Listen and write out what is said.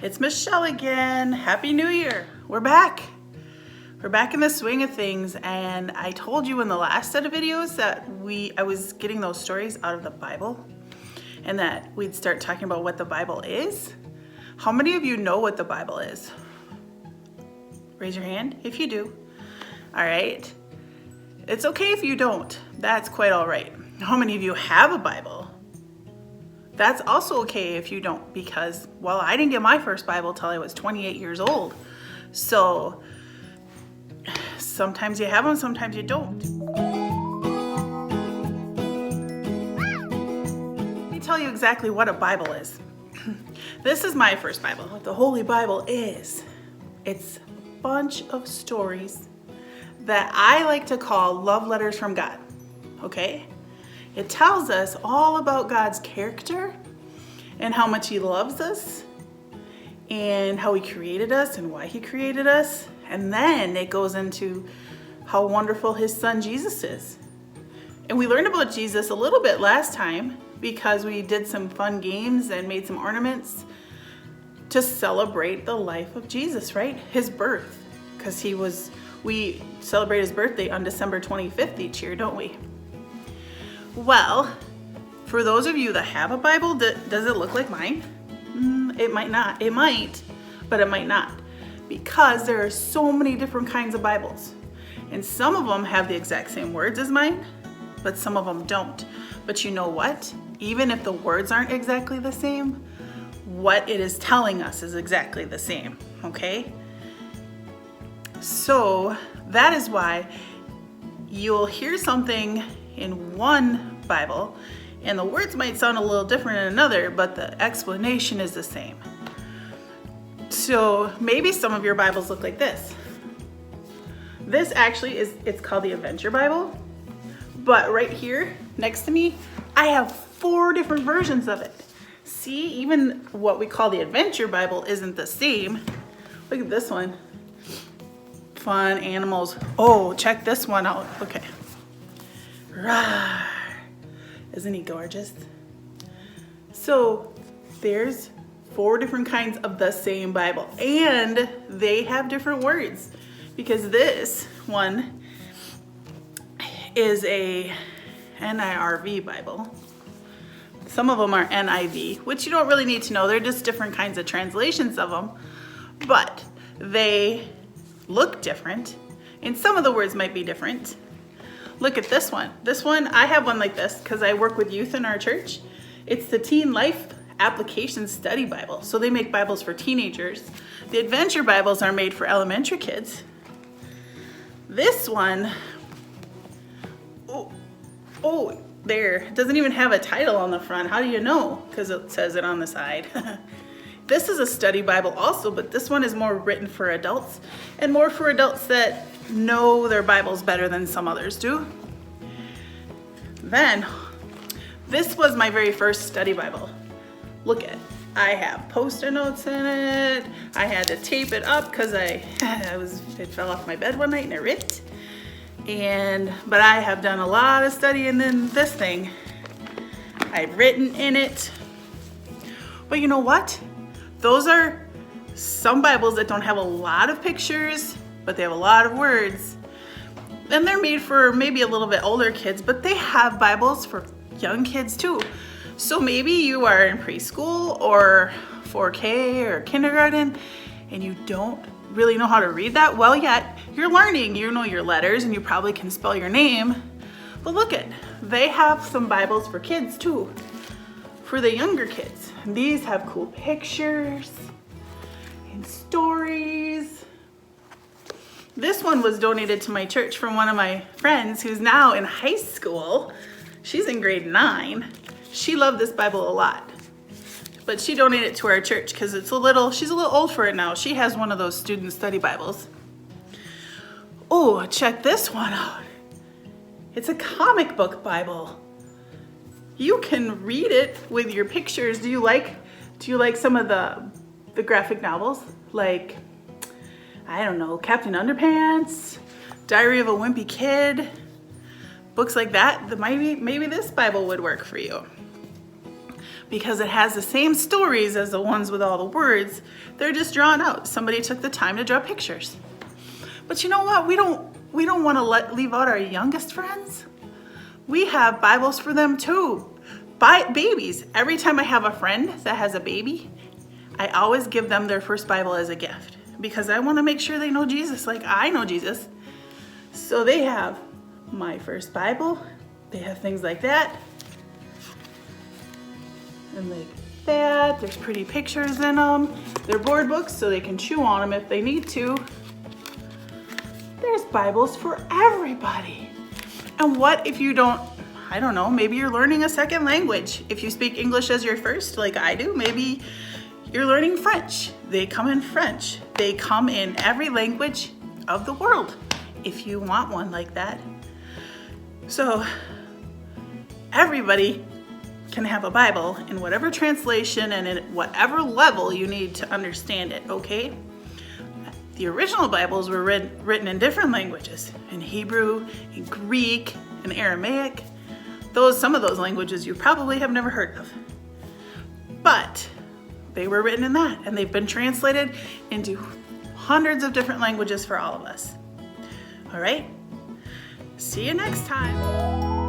It's Michelle again. Happy New Year. We're back. We're back in the swing of things, and I told you in the last set of videos that I was getting those stories out of the Bible and that we'd start talking about what the Bible is. How many of you know what the Bible is? Raise your hand if you do. All right. It's okay if you don't. That's quite all right. How many of you have a Bible? That's also okay if you don't, because, well, I didn't get my first Bible till I was 28 years old. So sometimes you have them, sometimes you don't. Let me tell you exactly what a Bible is. This is my first Bible. What the Holy Bible is, it's a bunch of stories that I like to call love letters from God, okay? It tells us all about God's character and how much He loves us and how He created us and why He created us. And then it goes into how wonderful His Son Jesus is. And we learned about Jesus a little bit last time because we did some fun games and made some ornaments to celebrate the life of Jesus, right? His birth, because we celebrate His birthday on December 25th each year, don't we? Well, for those of you that have a Bible, does it look like mine? It might not. It might, but it might not. Because there are so many different kinds of Bibles. And some of them have the exact same words as mine, but some of them don't. But you know what? Even if the words aren't exactly the same, what it is telling us is exactly the same, okay? So that is why you'll hear something in one Bible and the words might sound a little different in another, but the explanation is the same. So maybe some of your Bibles look like this. This actually it's called the Adventure Bible, but right here next to me, I have 4 different versions of it. See, even what we call the Adventure Bible isn't the same. Look at this one. Fun animals. Oh, check this one out. Okay. Rawr. Isn't he gorgeous? So there's 4 different kinds of the same Bible, and they have different words because this one is a NIRV Bible. Some of them are NIV, which you don't really need to know. They're just different kinds of translations of them, but they look different, and some of the words might be different. Look at this one. This one, I have one like this because I work with youth in our church. It's the Teen Life Application Study Bible. So they make Bibles for teenagers. The Adventure Bibles are made for elementary kids. This one, oh, there. It doesn't even have a title on the front. How do you know? Because it says it on the side. This is a study Bible also, but this one is more written for adults and more for adults that know their Bibles better than some others do. Then, this was my very first study Bible. Look at it. I have post-it notes in it. I had to tape it up because it fell off my bed one night and it ripped. But I have done a lot of studying in this thing. I've written in it. But you know what? Those are some Bibles that don't have a lot of pictures, but they have a lot of words. And they're made for maybe a little bit older kids, but they have Bibles for young kids too. So maybe you are in preschool or 4K or kindergarten and you don't really know how to read that well yet. You're learning, you know your letters and you probably can spell your name. But look at, they have some Bibles for kids too, for the younger kids. And these have cool pictures and stories. This one was donated to my church from one of my friends who's now in high school. She's in grade 9. She loved this Bible a lot, but she donated it to our church because she's a little old for it now. She has one of those student study Bibles. Oh, check this one out. It's a comic book Bible. You can read it with your pictures. Do you like some of the graphic novels? Like, I don't know, Captain Underpants, Diary of a Wimpy Kid, books like that. Maybe this Bible would work for you. because it has the same stories as the ones with all the words. They're just drawn out. Somebody took the time to draw pictures. But you know what? We don't want to leave out our youngest friends. We have Bibles for them too. Babies. Every time I have a friend that has a baby, I always give them their first Bible as a gift because I want to make sure they know Jesus like I know Jesus. So they have my first Bible. They have things like that. And like that. There's pretty pictures in them. They're board books so they can chew on them if they need to. There's Bibles for everybody. And what if you don't, I don't know, maybe you're learning a second language. If you speak English as your first, like I do, maybe you're learning French. They come in French. They come in every language of the world if you want one like that. So everybody can have a Bible in whatever translation and in whatever level you need to understand it, okay? The original Bibles were written in different languages, in Hebrew, in Greek, in Aramaic. Some of those languages you probably have never heard of. But they were written in that, and they've been translated into hundreds of different languages for all of us. All right? See you next time.